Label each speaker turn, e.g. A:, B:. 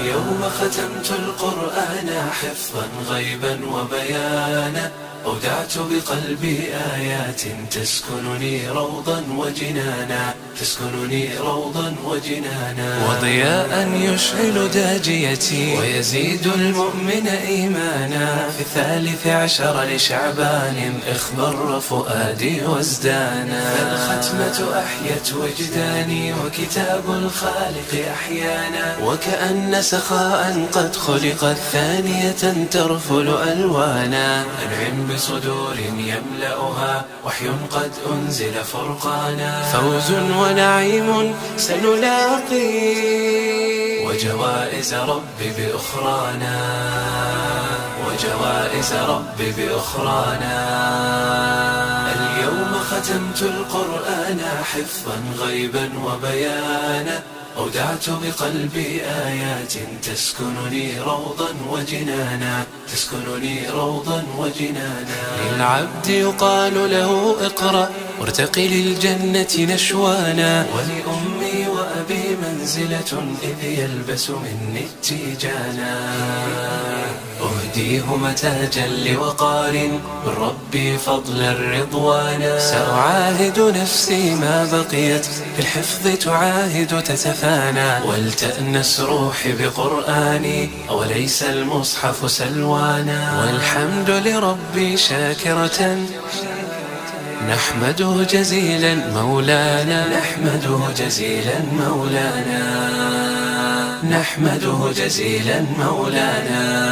A: اليوم ختمت القرآن حفظا غيبا وبيانا، أودعت بقلبي آيات تسكنني روضا وجنانا، تسكنني روضا وجنانا، وضياء يشعل داجيتي ويزيد المؤمن إيمانا. في 13 لشعبان اخضر فؤادي وازدانا، فالختمة أحيت وجداني وكتاب الخالق أحيانا، وكأن سخاء قد خلقت ثانية ترفل ألوانا. أنعم بصدور يملأها وحي قد أنزل فرقانا، فوز ونعيم سنلاقي وجوائز ربي بأخرانا، وجوائز ربي بأخرانا. اليوم ختمت القرآن حفظا غيبا وبيانا، أودعت بقلبي آيات تسكنني روضا وجنانا، تسكنني روضا وجنانا. للعبد يقال له اقرأ وارتقي للجنة نشوانا، ولأمي وأبي منزلة إذ يلبس مني التيجانا. أهديهما تاجا لوقار من ربي فضلا رضوانا، سأعاهد نفسي ما بقيت في الحفظ تعاهد تتفانى، ولتأنس روحي بقرآني وليس المصحف سلوانا. والحمد لربي شاكرة نحمده جزيلا مولانا، نحمده جزيلا مولانا، نحمده جزيلا مولانا.